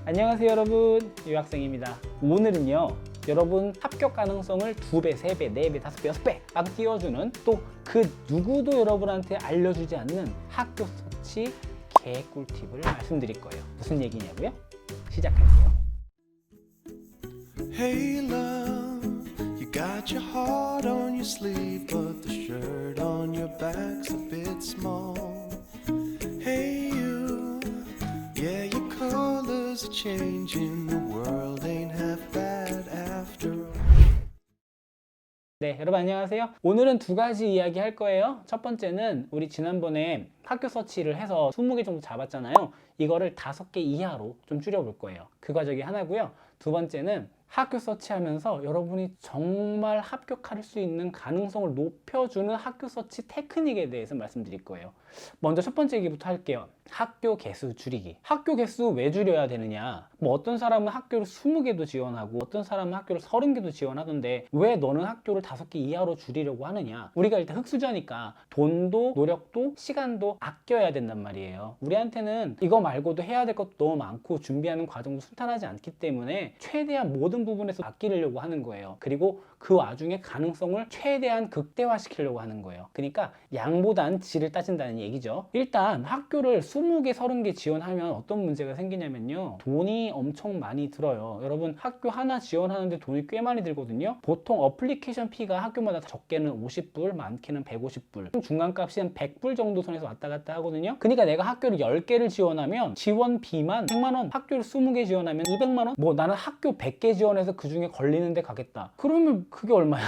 안녕하세요 여러분, 유학생입니다. 오늘은요 여러분 합격 가능성을 2배, 3배, 4배, 5배, 6배 막 띄워주는, 또 그 누구도 여러분한테 알려주지 않는 학교 서치 개꿀팁을 말씀드릴 거예요. 무슨 얘기냐고요? 시작할게요. Hey love, you got your heart on your sleeve, but the shirt on your back's a bit small. Hey you, yeah your colors are changing, the world ain't half bad after all. 네, 여러분 안녕하세요. 오늘은 두 가지 이야기 할 거예요. 첫 번째는 우리 지난번에 학교 서치를 해서 20개 정도 잡았잖아요. 이거를 5개 이하로 좀 줄여볼 거예요. 그 과정이 하나고요. 두 번째는 학교 서치하면서 여러분이 정말 합격할 수 있는 가능성을 높여주는 학교 서치 테크닉에 대해서 말씀드릴 거예요. 먼저 첫 번째 얘기부터 할게요. 학교 개수 줄이기. 학교 개수 왜 줄여야 되느냐? 뭐 어떤 사람은 학교를 20개도 지원하고 어떤 사람은 학교를 30개도 지원하던데 왜 너는 학교를 5개 이하로 줄이려고 하느냐? 우리가 일단 흑수저니까 돈도 노력도 시간도 아껴야 된단 말이에요. 우리한테는 이거 말고도 해야 될 것도 너무 많고 준비하는 과정도 순탄하지 않기 때문에 최대한 모든 부분에서 아끼려고 하는 거예요. 그리고 그 와중에 가능성을 최대한 극대화시키려고 하는 거예요. 그러니까 양보단 질을 따진다는 얘기죠. 일단 학교를 20개, 30개 지원하면 어떤 문제가 생기냐면요, 돈이 엄청 많이 들어요. 여러분 학교 하나 지원하는데 돈이 꽤 많이 들거든요. 보통 어플리케이션 피가 학교마다 적게는 50불, 많게는 150불, 중간값이 한 100불 정도 선에서 왔다 갔다 하거든요. 그러니까 내가 학교를 10개를 지원하면 지원비만 100만원, 학교를 20개 지원하면 200만원, 뭐 나는 학교 100개 지원해서 그 중에 걸리는 데 가겠다. 그러면 그게 얼마야?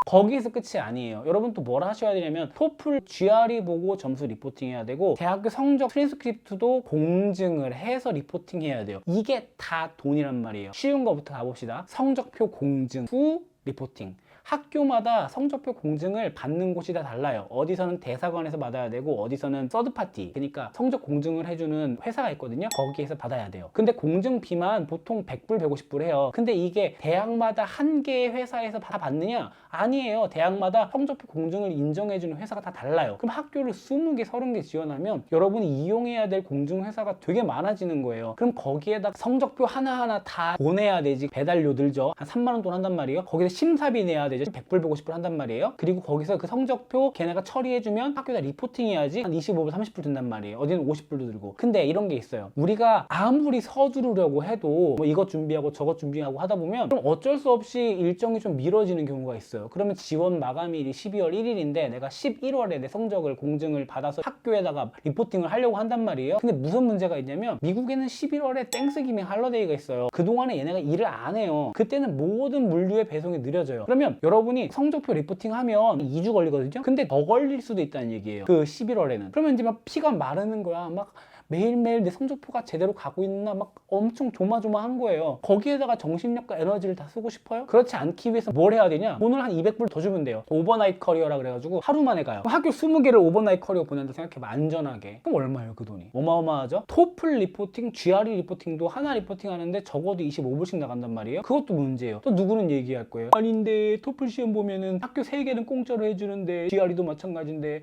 거기에서 끝이 아니에요. 여러분 또 뭘 하셔야 되냐면 토플, GRE 보고 점수 리포팅 해야 되고, 대학교 성적 트랜스크립트도 공증을 해서 리포팅 해야 돼요. 이게 다 돈이란 말이에요. 쉬운 거부터 가봅시다. 성적표 공증 후 리포팅. 학교마다 성적표 공증을 받는 곳이 다 달라요. 어디서는 대사관에서 받아야 되고 어디서는 서드파티, 그러니까 성적 공증을 해주는 회사가 있거든요. 거기에서 받아야 돼요. 근데 공증비만 보통 100불, 150불 해요. 근데 이게 대학마다 한 개의 회사에서 다 받느냐? 아니에요. 대학마다 성적표 공증을 인정해주는 회사가 다 달라요. 그럼 학교를 20개, 30개 지원하면 여러분이 이용해야 될 공증 회사가 되게 많아지는 거예요. 그럼 거기에다 성적표 하나하나 다 보내야 되지. 배달료 들죠. 한 3만 원 돈 한단 말이에요. 거기서 심사비 내야 되죠. 100불, 150불 한단 말이에요. 그리고 거기서 그 성적표 걔네가 처리해주면 학교에다 리포팅 해야지 한 25불, 30불 든단 말이에요. 어디는 50불도 들고. 근데 이런 게 있어요. 우리가 아무리 서두르려고 해도 뭐 이것 준비하고 저것 준비하고 하다 보면 그럼 어쩔 수 없이 일정이 좀 미뤄지는 경우가 있어요. 그러면 지원 마감일이 12월 1일인데 내가 11월에 내 성적을 공증을 받아서 학교에다가 리포팅을 하려고 한단 말이에요. 근데 무슨 문제가 있냐면 미국에는 11월에 땡스기빙 할러데이가 있어요. 그동안에 얘네가 일을 안 해요. 그때는 모든 물류의 배송이 느려져요. 그러면 여러분이 성적표 리포팅 하면 2주 걸리거든요. 근데 더 걸릴 수도 있다는 얘기예요. 그 11월에는. 그러면 이제 막 피가 마르는 거야. 막 매일매일 내 성적표가 제대로 가고 있나 막 엄청 조마조마한 거예요. 거기에다가 정신력과 에너지를 다 쓰고 싶어요? 그렇지 않기 위해서 뭘 해야 되냐? 돈을 한 200불 더 주면 돼요. 오버나잇 커리어라 그래가지고 하루 만에 가요. 학교 20개를 오버나잇 커리어 보낸다 생각해봐. 안전하게. 그럼 얼마예요 그 돈이? 어마어마하죠? 토플 리포팅, GRE 리포팅도 하나 리포팅 하는데 적어도 25불씩 나간단 말이에요. 그것도 문제예요. 또 누구는 얘기할 거예요. 아닌데 토플 시험 보면은 학교 3개는 공짜로 해주는데 GRE도 마찬가지인데.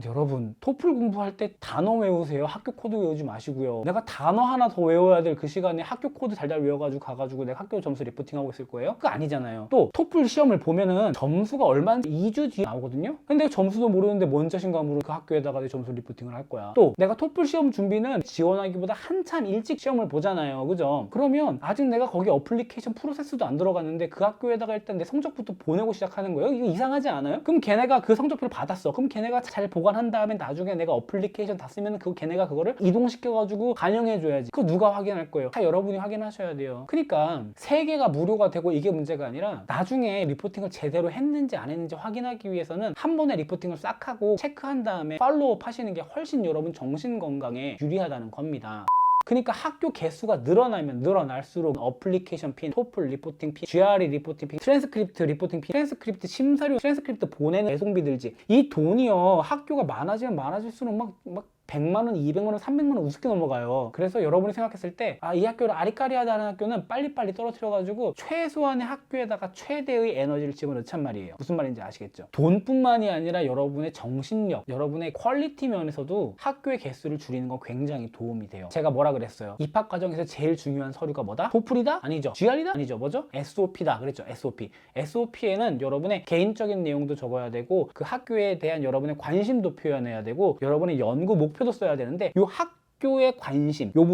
여러분 토플 공부할 때 단어 외우세요. 학교 코드 외우지 마시고요. 내가 단어 하나 더 외워야 될 그 시간에 학교 코드 달달 외워가지고 가가지고 내가 학교 점수 리포팅하고 있을 거예요? 그거 아니잖아요. 또 토플 시험을 보면은 점수가 얼마인지 2주 뒤에 나오거든요. 근데 점수도 모르는데 뭔 자신감으로 그 학교에다가 내 점수 리포팅을 할 거야. 또 내가 토플 시험 준비는 지원하기보다 한참 일찍 시험을 보잖아요. 그죠? 그러면 아직 내가 거기 어플리케이션 프로세스도 안 들어갔는데 그 학교에다가 일단 내 성적부터 보내고 시작하는 거예요. 이거 이상하지 않아요? 그럼 걔네가 그 성적표를 받았어. 그럼 걔네가 잘 보관한 다음에 나중에 내가 어플리케이션 다 쓰면 걔네가 그거를 이동시켜가지고 반영해줘야지. 그거 누가 확인할 거예요? 다 여러분이 확인하셔야 돼요. 그러니까 3개가 무료가 되고 이게 문제가 아니라 나중에 리포팅을 제대로 했는지 안 했는지 확인하기 위해서는 한 번에 리포팅을 싹 하고 체크한 다음에 팔로우업 하시는 게 훨씬 여러분 정신 건강에 유리하다는 겁니다. 그러니까 학교 개수가 늘어나면 늘어날수록 어플리케이션 피, 토플 리포팅 피, GRE 리포팅 피, 트랜스크립트 리포팅 피, 트랜스크립트 심사료, 트랜스크립트 보내는 배송비 들지. 이 돈이요 학교가 많아지면 많아질수록 막 100만 원, 200만 원, 300만 원 우습게 넘어가요. 그래서 여러분이 생각했을 때 이 학교를 아리까리하다는 학교는 빨리빨리 떨어뜨려가지고 최소한의 학교에다가 최대의 에너지를 집어넣잔 말이에요. 무슨 말인지 아시겠죠? 돈뿐만이 아니라 여러분의 정신력, 여러분의 퀄리티 면에서도 학교의 개수를 줄이는 건 굉장히 도움이 돼요. 제가 뭐라 그랬어요? 입학 과정에서 제일 중요한 서류가 뭐다? 토플이다? 아니죠. GR이다? 아니죠. 뭐죠? SOP다. 그랬죠. SOP. SOP에는 여러분의 개인적인 내용도 적어야 되고 그 학교에 대한 여러분의 관심도 표현해야 되고 여러분의 연구 목표도 써야 되는데 요 학교의 관심, 요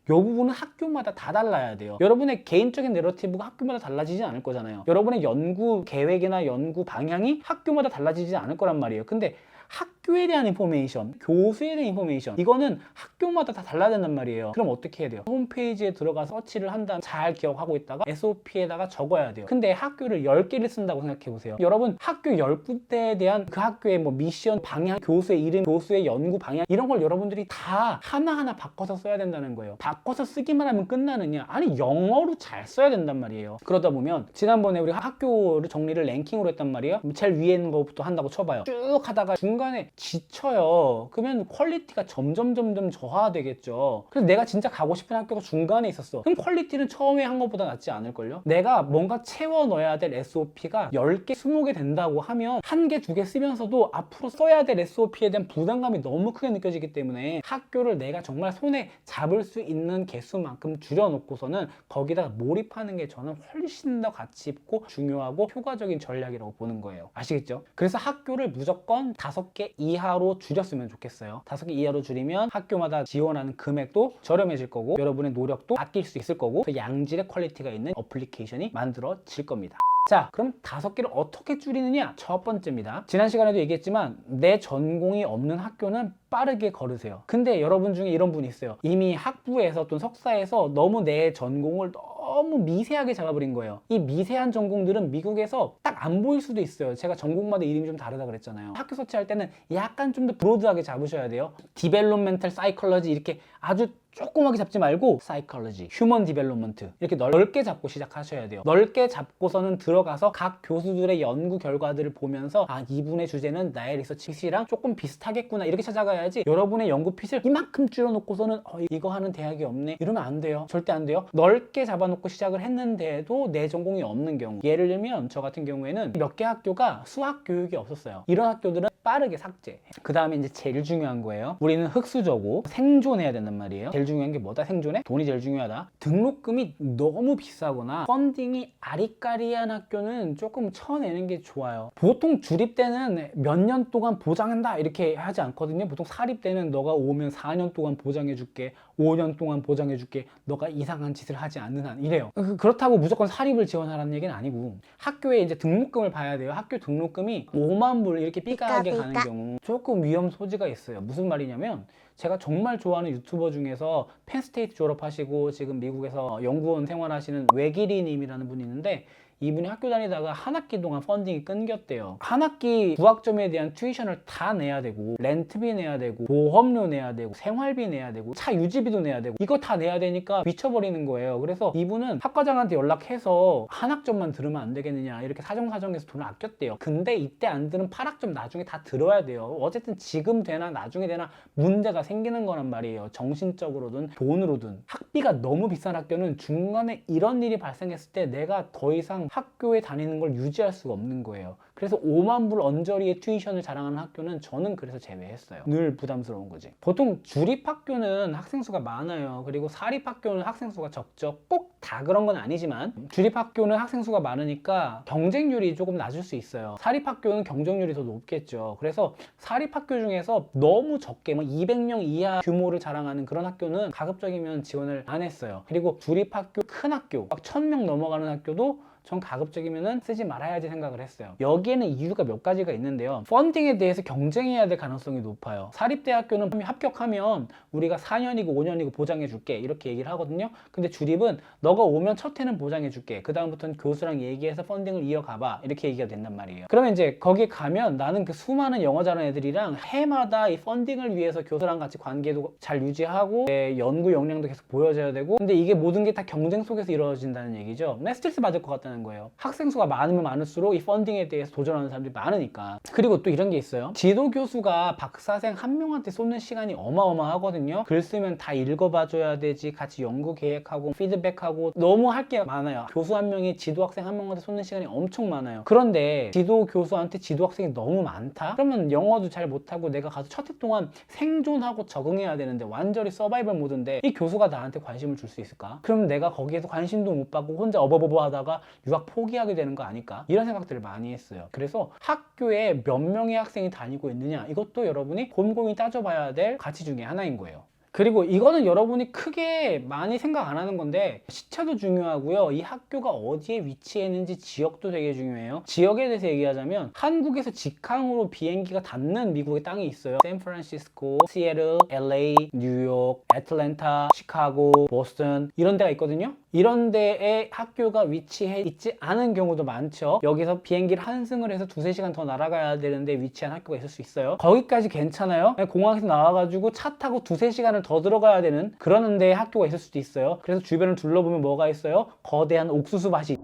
부분은 학교마다 다 달라야 돼요. 여러분의 개인적인 내러티브가 학교마다 달라지지 않을 거잖아요. 여러분의 연구 계획이나 연구 방향이 학교마다 달라지지 않을 거란 말이에요. 근데 학교에 대한 인포메이션, 교수에 대한 인포메이션, 이거는 학교마다 다 달라야 된단 말이에요. 그럼 어떻게 해야 돼요? 홈페이지에 들어가서 서치를 한 다음 잘 기억하고 있다가 SOP에다가 적어야 돼요. 근데 학교를 10개를 쓴다고 생각해 보세요. 여러분 학교 10군데에 대한 그 학교의 뭐 미션, 방향, 교수의 이름, 교수의 연구 방향 이런 걸 여러분들이 다 하나하나 바꿔서 써야 된다는 거예요. 바꿔서 쓰기만 하면 끝나느냐? 아니 영어로 잘 써야 된단 말이에요. 그러다 보면 지난번에 우리 학교를 정리를 랭킹으로 했단 말이에요. 제일 위에 있는 것부터 한다고 쳐봐요. 쭉 하다가 중간에 지쳐요. 그러면 퀄리티가 점점 저하되겠죠. 그래서 내가 진짜 가고 싶은 학교가 중간에 있었어. 그럼 퀄리티는 처음에 한 것보다 낫지 않을걸요? 내가 뭔가 채워 넣어야 될 SOP가 10개, 20개 된다고 하면 1개, 2개 쓰면서도 앞으로 써야 될 SOP에 대한 부담감이 너무 크게 느껴지기 때문에 학교를 내가 정말 손에 잡을 수 있는 개수만큼 줄여놓고서는 거기다가 몰입하는 게 저는 훨씬 더 가치 있고 중요하고 효과적인 전략이라고 보는 거예요. 아시겠죠? 그래서 학교를 무조건 5개 이하로 줄였으면 좋겠어요. 5개 이하로 줄이면 학교마다 지원하는 금액도 저렴해질 거고 여러분의 노력도 아낄 수 있을 거고 더 양질의 퀄리티가 있는 어플리케이션이 만들어질 겁니다. 자, 그럼 5개를 어떻게 줄이느냐? 첫 번째입니다. 지난 시간에도 얘기했지만 내 전공이 없는 학교는 빠르게 걸으세요. 근데 여러분 중에 이런 분이 있어요. 이미 학부에서 또는 석사에서 너무 내 전공을 너무 미세하게 잡아버린 거예요. 이 미세한 전공들은 미국에서 딱 안 보일 수도 있어요. 제가 전공마다 이름이 좀 다르다 그랬잖아요. 학교 서치할 때는 약간 좀 더 브로드하게 잡으셔야 돼요. 디벨롭멘탈 사이콜러지 이렇게 아주 조그맣게 잡지 말고 사이콜러지, 휴먼 디벨롭먼트 이렇게 넓게 잡고 시작하셔야 돼요. 넓게 잡고서는 들어가서 각 교수들의 연구 결과들을 보면서 이분의 주제는 나의 리서치 핏이랑 조금 비슷하겠구나 이렇게 찾아가야지 여러분의 연구 핏을 이만큼 줄여놓고서는 이거 하는 대학이 없네 이러면 안 돼요. 절대 안 돼요. 넓게 잡아놓고 시작을 했는데도 내 전공이 없는 경우, 예를 들면 저 같은 경우에는 몇 개 학교가 수학 교육이 없었어요. 이런 학교들은 빠르게 삭제. 그 다음에 이제 제일 중요한 거예요. 우리는 흑수저고 생존해야 된단 말이에요. 제일 중요한 게 뭐다? 생존해? 돈이 제일 중요하다. 등록금이 너무 비싸거나 펀딩이 아리까리한 학교는 조금 쳐내는 게 좋아요. 보통 주립 때는 몇 년 동안 보장한다 이렇게 하지 않거든요. 보통 사립 때는 너가 오면 4년 동안 보장해줄게, 5년 동안 보장해줄게, 너가 이상한 짓을 하지 않는 한 이래요. 그렇다고 무조건 사립을 지원하라는 얘기는 아니고 학교에 이제 등록금을 봐야 돼요. 학교 등록금이 5만 불 이렇게 삐까하게 가는 경우 조금 위험 소지가 있어요. 무슨 말이냐면 제가 정말 좋아하는 유튜버 중에서 펜스테이트 졸업하시고 지금 미국에서 연구원 생활하시는 외길이 님이라는 분이 있는데 이분이 학교 다니다가 한 학기 동안 펀딩이 끊겼대요. 한 학기 부학점에 대한 튜이션을 다 내야 되고 렌트비 내야 되고 보험료 내야 되고 생활비 내야 되고 차 유지비도 내야 되고 이거 다 내야 되니까 미쳐버리는 거예요. 그래서 이분은 학과장한테 연락해서 한 학점만 들으면 안 되겠느냐 이렇게 사정사정해서 돈을 아꼈대요. 근데 이때 안 들은 8학점 나중에 다 들어야 돼요. 어쨌든 지금 되나 나중에 되나 문제가 생기는 거란 말이에요. 정신적으로든 돈으로든. 학비가 너무 비싼 학교는 중간에 이런 일이 발생했을 때 내가 더 이상 학교에 다니는 걸 유지할 수가 없는 거예요. 그래서 5만 불 언저리의 튜이션을 자랑하는 학교는 저는 그래서 제외했어요. 늘 부담스러운 거지. 보통 주립학교는 학생 수가 많아요. 그리고 사립학교는 학생 수가 적죠. 꼭 다 그런 건 아니지만 주립학교는 학생 수가 많으니까 경쟁률이 조금 낮을 수 있어요. 사립학교는 경쟁률이 더 높겠죠. 그래서 사립학교 중에서 너무 적게 200명 이하 규모를 자랑하는 그런 학교는 가급적이면 지원을 안 했어요. 그리고 주립학교, 큰 학교, 막 1000명 넘어가는 학교도 전 가급적이면은 쓰지 말아야지 생각을 했어요. 여기에는 이유가 몇 가지가 있는데요. 펀딩에 대해서 경쟁해야 될 가능성이 높아요. 사립대학교는 합격하면 우리가 4년이고 5년이고 보장해 줄게 이렇게 얘기를 하거든요. 근데 주립은 너가 오면 첫 해는 보장해 줄게, 그 다음부터는 교수랑 얘기해서 펀딩을 이어가봐 이렇게 얘기가 된단 말이에요. 그러면 이제 거기 가면 나는 그 수많은 영어 잘하는 애들이랑 해마다 이 펀딩을 위해서 교수랑 같이 관계도 잘 유지하고 내 연구 역량도 계속 보여줘야 되고, 근데 이게 모든 게 다 경쟁 속에서 이루어진다는 얘기죠. 스트레스 받을 것 같다는 있다는 거예요. 학생 수가 많으면 많을수록 이 펀딩에 대해서 도전하는 사람들이 많으니까. 그리고 또 이런 게 있어요. 지도 교수가 박사생 한 명한테 쏟는 시간이 어마어마하거든요. 글 쓰면 다 읽어봐줘야 되지, 같이 연구 계획하고 피드백하고 너무 할 게 많아요. 교수 한 명이 지도 학생 한 명한테 쏟는 시간이 엄청 많아요. 그런데 지도 교수한테 지도 학생이 너무 많다? 그러면 영어도 잘 못하고 내가 가서 첫 해 동안 생존하고 적응해야 되는데 완전히 서바이벌 모드인데 이 교수가 나한테 관심을 줄 수 있을까? 그럼 내가 거기에서 관심도 못 받고 혼자 어버버버 하다가 유학 포기하게 되는 거 아닐까? 이런 생각들을 많이 했어요. 그래서 학교에 몇 명의 학생이 다니고 있느냐, 이것도 여러분이 곰곰이 따져봐야 될 가치 중에 하나인 거예요. 그리고 이거는 여러분이 크게 많이 생각 안 하는 건데 시차도 중요하고요. 이 학교가 어디에 위치해 있는지 지역도 되게 중요해요. 지역에 대해서 얘기하자면 한국에서 직항으로 비행기가 닿는 미국의 땅이 있어요. 샌프란시스코, 시애틀, LA, 뉴욕, 애틀랜타, 시카고, 보스턴 이런 데가 있거든요. 이런 데에 학교가 위치해 있지 않은 경우도 많죠. 여기서 비행기를 환승을 해서 2-3시간 더 날아가야 되는데 위치한 학교가 있을 수 있어요. 거기까지 괜찮아요. 공항에서 나와가지고 차 타고 2-3시간을 더 들어가야 되는 그런 데에 학교가 있을 수도 있어요. 그래서 주변을 둘러보면 뭐가 있어요? 거대한 옥수수 밭이.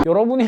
여러분이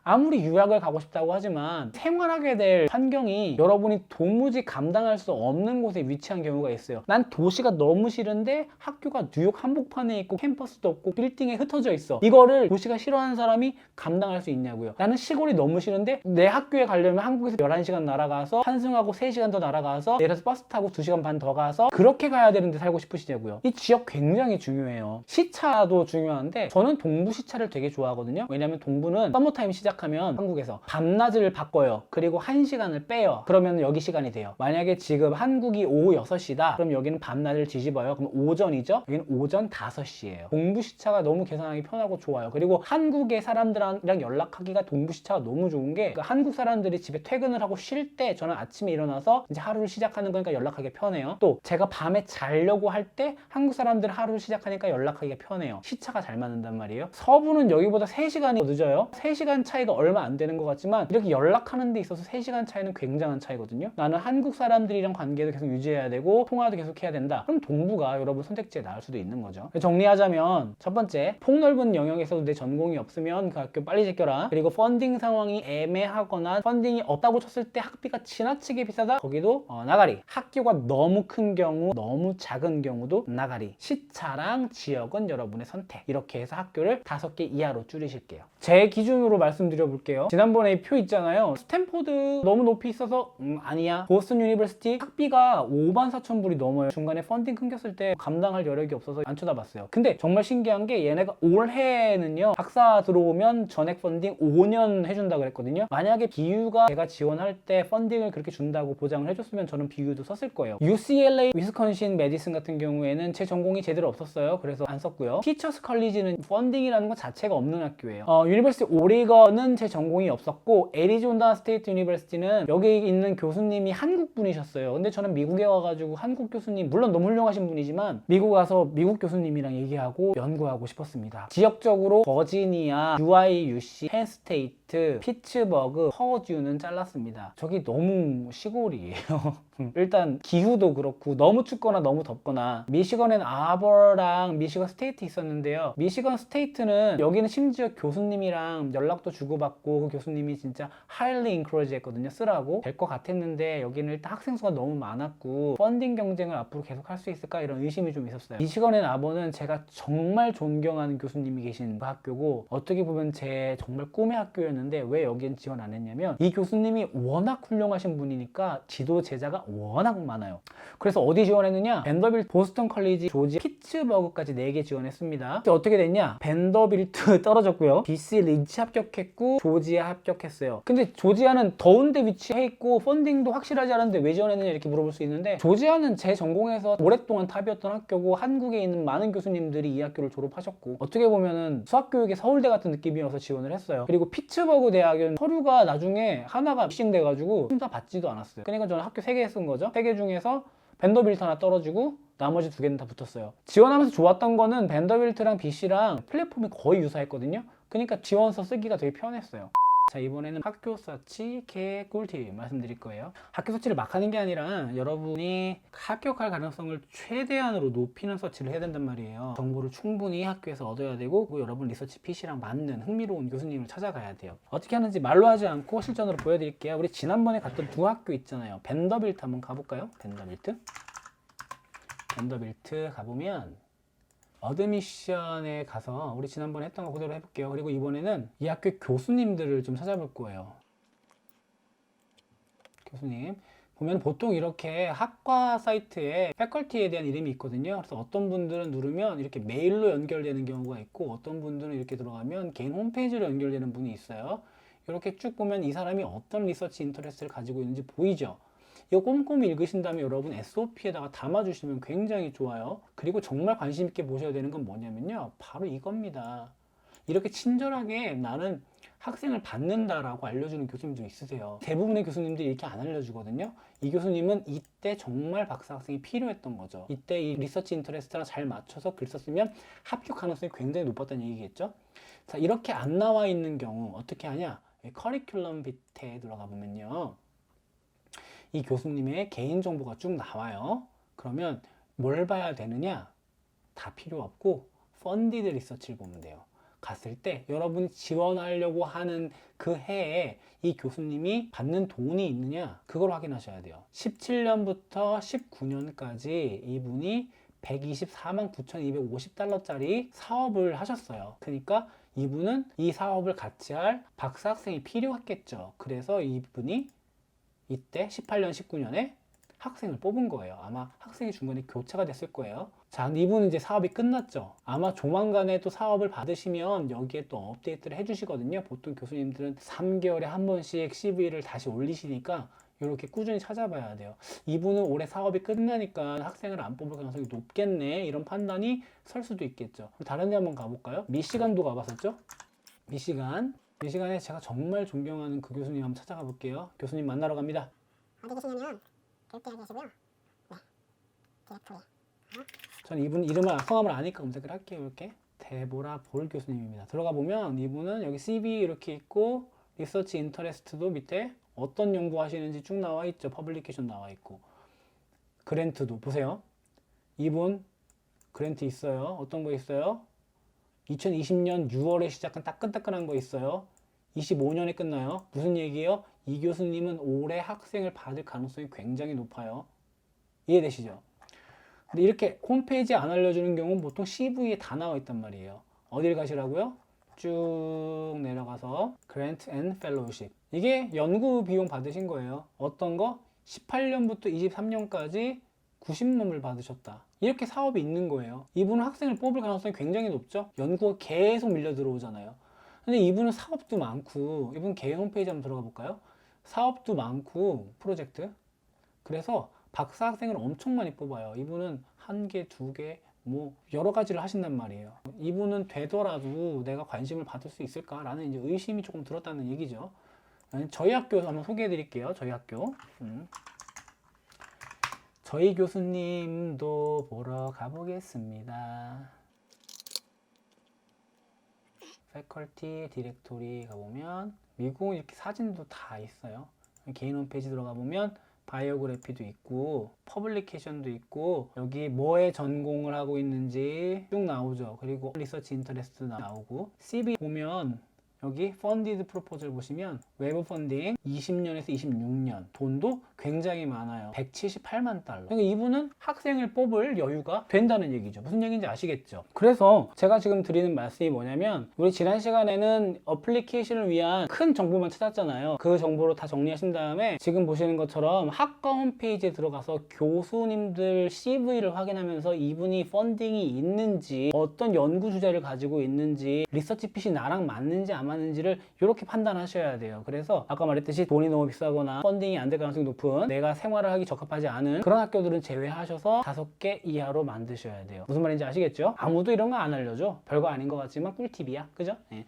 아무리 유학을 가고 싶다고 하지만 생활하게 될 환경이 여러분이 도무지 감당할 수 없는 곳에 위치한 경우가 있어요. 난 도시가 너무 싫은데 학교가 뉴욕 한복판에 있고 캠퍼스도 없고 빌딩에 흩어져 있어. 이거를 도시가 싫어하는 사람이 감당할 수 있냐고요. 나는 시골이 너무 싫은데 내 학교에 가려면 한국에서 11시간 날아가서 환승하고 3시간 더 날아가서 내려서 버스 타고 2시간 반 더 가서 그렇게 가야 되는데 살고 싶으시냐고요. 이 지역 굉장히 중요해요. 시차도 중요한데 저는 동부 시차를 되게 좋아하거든요. 왜냐면 동부는 서머타임 시작하면 한국에서 밤낮을 바꿔요. 그리고 1시간을 빼요. 그러면 여기 시간이 돼요. 만약에 지금 한국이 오후 6시다. 그럼 여기는 밤낮을 뒤집어요. 그럼 오전이죠? 여기는 오전 5시예요. 동부 시차가 너무 계산하기 편하고 좋아요. 그리고 한국의 사람들이랑 연락하기가 동부 시차가 너무 좋은 게 그러니까 한국 사람들이 집에 퇴근을 하고 쉴 때 저는 아침에 일어나서 이제 하루를 시작하는 거니까 연락하기 편해요. 또 제가 밤에 자려고 할 때 한국 사람들 하루를 시작하니까 연락하기가 편해요. 시차가 잘 맞는단 말이에요. 서부는 여기보다 3시간이 늦어요. 3시간 차이가 얼마 안 되는 것 같지만 이렇게 연락하는 데 있어서 3시간 차이는 굉장한 차이거든요. 나는 한국 사람들이랑 관계도 계속 유지해야 되고 통화도 계속 해야 된다. 그럼 동부가 여러분 선택지에 나올 수도 있는 거죠. 정리하자면 첫 번째, 폭넓은 영역에서도 내 전공이 없으면 그 학교 빨리 제껴라. 그리고 펀딩 상황이 애매하거나 펀딩이 없다고 쳤을 때 학비가 지나치게 비싸다? 거기도 나가리. 학교가 너무 큰 경우, 너무 작은 경우도 나가리. 시차랑 지역은 여러분의 선택. 이렇게 해서 학교를 5개 이하로 줄이실게요. 제 기준으로 말씀드려볼게요. 지난번에 이 표 있잖아요. 스탠포드 너무 높이 있어서 아니야. 보스턴 유니버시티 학비가 54,000불이 넘어요. 중간에 펀딩 끊겼을 때 감당할 여력이 없어서 안 쳐다봤어요. 근데 정말 신기한 게 얘네가 올해는요 박사 들어오면 전액 펀딩 5년 해준다 그랬거든요. 만약에 BU가 제가 지원할 때 펀딩을 그렇게 준다고 보장을 해줬으면 저는 BU도 썼을 거예요. UCLA, 위스콘신, 메디슨 같은 경우에는 제 전공이 제대로 없었어요. 그래서 안 썼고요. 티처스 컬리지는 펀딩이라는 것 자체가 없는 학교예요. 유니버시티 오리건은 제 전공이 없었고 애리조나 스테이트 유니버시티는 여기 있는 교수님이 한국 분이셨어요. 근데 저는 미국에 와가지고 한국 교수님 물론 너무 훌륭하신 분이지만 미국 와서 미국 교수님이랑 얘기하고 연구하고 싶었습니다. 지역적으로 버지니아, UIUC, 펜스테이트, 피츠버그, 퍼듀는 잘랐습니다. 저기 너무 시골이에요. 일단 기후도 그렇고 너무 춥거나 너무 덥거나 미시건엔 아버랑 미시건 스테이트 있었는데요. 미시건 스테이트는 여기는 심지어 교수님이랑 연락도 주고받고 그 교수님이 진짜 highly encourage 했거든요. 쓰라고 될 것 같았는데 여기는 일단 학생 수가 너무 많았고 펀딩 경쟁을 앞으로 계속 할 수 있을까 이런 의심이 좀 있었어요. 미시건엔 아버는 제가 정말 존경하는 교수님이 계신 그 학교고 어떻게 보면 제 정말 꿈의 학교였는데 왜 여기엔 지원 안 했냐면 이 교수님이 워낙 훌륭하신 분이니까 지도 제자가 워낙 많아요. 그래서 어디 지원했느냐? 벤더빌트, 보스턴 컬리지, 조지아, 피츠버그까지 4개 지원했습니다. 어떻게 됐냐? 벤더빌트 떨어졌고요. BC 린치 합격했고 조지아 합격했어요. 근데 조지아는 더운데 위치해 있고 펀딩도 확실하지 않은데 왜 지원했느냐 이렇게 물어볼 수 있는데 조지아는 제 전공에서 오랫동안 탑이었던 학교고 한국에 있는 많은 교수님들이 이 학교를 졸업하셨고 어떻게 보면은 수학교육의 서울대 같은 느낌이어서 지원을 했어요. 그리고 피츠버그 대학은 서류가 나중에 하나가 미싱돼가지고 심사 받지도 않았어요. 그러니까 저는 학교 3개 쓴 거죠. 3개 중에서 벤더빌트 하나 떨어지고 나머지 2개는 다 붙었어요. 지원하면서 좋았던 거는 벤더빌트랑 BC랑 플랫폼이 거의 유사했거든요. 그러니까 지원서 쓰기가 되게 편했어요. 자, 이번에는 학교 서치 개꿀팁 말씀드릴 거예요. 학교 서치를 막 하는 게 아니라 여러분이 합격할 가능성을 최대한으로 높이는 서치를 해야 된단 말이에요. 정보를 충분히 학교에서 얻어야 되고, 그리고 여러분 리서치 PC랑 맞는 흥미로운 교수님을 찾아가야 돼요. 어떻게 하는지 말로 하지 않고 실전으로 보여드릴게요. 우리 지난번에 갔던 두 학교 있잖아요. 벤더빌트 한번 가볼까요? 벤더빌트 가보면 어드미션에 가서 우리 지난번에 했던 거 그대로 해볼게요. 그리고 이번에는 이 학교 교수님들을 좀 찾아볼 거예요. 교수님 보면 보통 이렇게 학과 사이트에 패컬티에 대한 이름이 있거든요. 그래서 어떤 분들은 누르면 이렇게 메일로 연결되는 경우가 있고, 어떤 분들은 이렇게 들어가면 개인 홈페이지로 연결되는 분이 있어요. 이렇게 쭉 보면 이 사람이 어떤 리서치 인터레스트를 가지고 있는지 보이죠. 이거 꼼꼼히 읽으신 다음에 여러분 SOP에다가 담아주시면 굉장히 좋아요. 그리고 정말 관심 있게 보셔야 되는 건 뭐냐면요, 바로 이겁니다. 이렇게 친절하게 나는 학생을 받는다라고 알려주는 교수님도 있으세요. 대부분의 교수님들이 이렇게 안 알려주거든요. 이 교수님은 이때 정말 박사 학생이 필요했던 거죠. 이때 이 리서치 인터레스트랑 잘 맞춰서 글 썼으면 합격 가능성이 굉장히 높았다는 얘기겠죠. 자, 이렇게 안 나와 있는 경우 어떻게 하냐, 커리큘럼 밑에 들어가 보면요, 이 교수님의 개인정보가 쭉 나와요. 그러면 뭘 봐야 되느냐? 다 필요 없고 펀디드 리서치를 보면 돼요. 갔을 때 여러분이 지원하려고 하는 그 해에 이 교수님이 받는 돈이 있느냐? 그걸 확인하셔야 돼요. 17년부터 19년까지 이분이 124만 9,250달러짜리 사업을 하셨어요. 그러니까 이분은 이 사업을 같이 할 박사 학생이 필요했겠죠. 그래서 이분이 이때 18년, 19년에 학생을 뽑은 거예요. 아마 학생이 중간에 교체가 됐을 거예요. 자, 이분은 이제 사업이 끝났죠. 아마 조만간에 또 사업을 받으시면 여기에 또 업데이트를 해주시거든요. 보통 교수님들은 3개월에 한 번씩 CV를 다시 올리시니까 이렇게 꾸준히 찾아봐야 돼요. 이분은 올해 사업이 끝나니까 학생을 안 뽑을 가능성이 높겠네, 이런 판단이 설 수도 있겠죠. 다른 데 한번 가볼까요? 미시간도 가봤었죠? 미시간에 제가 정말 존경하는 그 교수님 한번 찾아가 볼게요. 교수님 만나러 갑니다. 어디 계시냐면 교육대학에 계시고요. 네, 디렉토리. 저는 이분 이름을 성함을 아니까 검색을 할게요. 이렇게 데보라 볼 교수님입니다. 들어가 보면 이분은 여기 CV 이렇게 있고, 리서치 인터레스트도 밑에 어떤 연구 하시는지 쭉 나와 있죠. 퍼블리케이션 나와 있고, 그랜트도 보세요. 이분 그랜트 있어요. 어떤 거 있어요? 2020년 6월에 시작한 따끈따끈한 거 있어요. 25년에 끝나요. 무슨 얘기예요? 이 교수님은 올해 학생을 받을 가능성이 굉장히 높아요. 이해되시죠? 근데 이렇게 홈페이지에 안 알려주는 경우는 보통 CV에 다 나와 있단 말이에요. 어딜 가시라고요? 쭉 내려가서 Grant and Fellowship. 이게 연구 비용 받으신 거예요. 어떤 거? 18년부터 23년까지 90만불 받으셨다. 이렇게 사업이 있는 거예요. 이분은 학생을 뽑을 가능성이 굉장히 높죠. 연구가 계속 밀려 들어오잖아요. 근데 이분은 사업도 많고, 이분 개인 홈페이지 한번 들어가 볼까요? 사업도 많고 프로젝트. 그래서 박사 학생을 엄청 많이 뽑아요. 이분은 1개, 2개, 뭐 여러 가지를 하신단 말이에요. 이분은 되더라도 내가 관심을 받을 수 있을까라는 이제 의심이 조금 들었다는 얘기죠. 저희 학교 한번 소개해 드릴게요. 저희 학교. 저희 교수님도 보러 가보겠습니다. 패컬티 디렉토리 가보면 미국은 이렇게 사진도 다 있어요. 개인 홈페이지 들어가 보면 바이오그래피도 있고 퍼블리케이션도 있고, 여기 뭐에 전공을 하고 있는지 쭉 나오죠. 그리고 리서치 인터레스트 나오고, CV 보면 여기 펀디드 프로포즈를 보시면 외부 펀딩 20년에서 26년, 돈도 굉장히 많아요. 178만 달러. 그러니까 이분은 학생을 뽑을 여유가 된다는 얘기죠. 무슨 얘기인지 아시겠죠? 그래서 제가 지금 드리는 말씀이 뭐냐면, 우리 지난 시간에는 어플리케이션을 위한 큰 정보만 찾았잖아요. 그 정보로 다 정리하신 다음에 지금 보시는 것처럼 학과 홈페이지에 들어가서 교수님들 CV를 확인하면서 이분이 펀딩이 있는지, 어떤 연구 주제를 가지고 있는지, 리서치 핏이 나랑 맞는지 안 맞는지를 이렇게 판단하셔야 돼요. 그래서 아까 말했듯이 돈이 너무 비싸거나 펀딩이 안 될 가능성이 높은, 내가 생활을 하기 적합하지 않은 그런 학교들은 제외하셔서 5개 이하로 만드셔야 돼요. 무슨 말인지 아시겠죠? 아무도 이런 거 안 알려줘. 별거 아닌 것 같지만 꿀팁이야. 그죠? 네.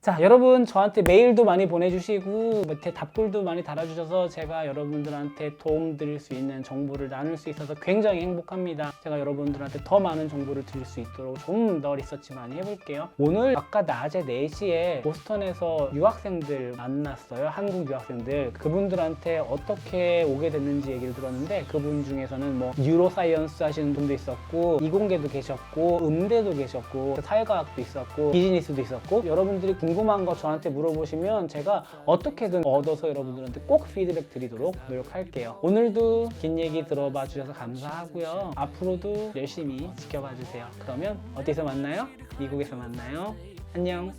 자, 여러분 저한테 메일도 많이 보내주시고 밑에 답글도 많이 달아주셔서 제가 여러분들한테 도움 드릴 수 있는 정보를 나눌 수 있어서 굉장히 행복합니다. 제가 여러분들한테 더 많은 정보를 드릴 수 있도록 좀 더 리서치 많이 해볼게요. 오늘 아까 낮에 4시에 보스턴에서 유학생들 만났어요. 한국 유학생들. 그분들한테 어떻게 오게 됐는지 얘기를 들었는데 그분 중에서는 뭐 뉴로사이언스 하시는 분도 있었고 이공계도 계셨고 음대도 계셨고 사회과학도 있었고 비즈니스도 있었고 여러분들이 궁금한 거 저한테 물어보시면 제가 어떻게든 얻어서 여러분들한테 꼭 피드백 드리도록 노력할게요. 오늘도 긴 얘기 들어봐 주셔서 감사하고요. 앞으로도 열심히 지켜봐 주세요. 그러면 어디서 만나요? 미국에서 만나요. 안녕.